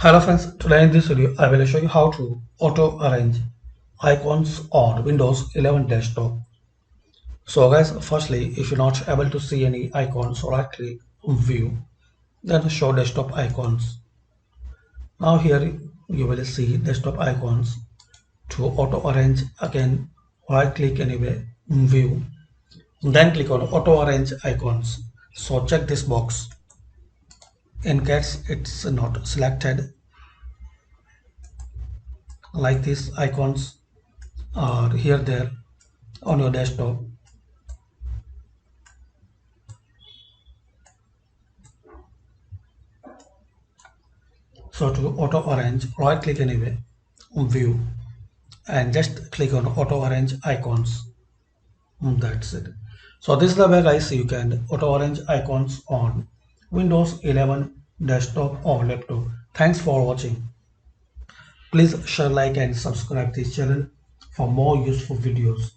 Hello friends, today in this video I will show you how to auto arrange icons on Windows 11 desktop. So guys, firstly, if you're not able to see any icons, right click view, then show desktop icons. Now here you will see desktop icons. To auto arrange, again right click anyway view, then click on auto arrange icons. So check this box. In case it's not selected, like these icons are here there on your desktop. So to auto arrange, right click anyway, view, and just click on auto arrange icons. That's it. So this is the way guys you can auto arrange icons on Windows 11 desktop or laptop. Thanks for watching. Please share, like and subscribe this channel for more useful videos.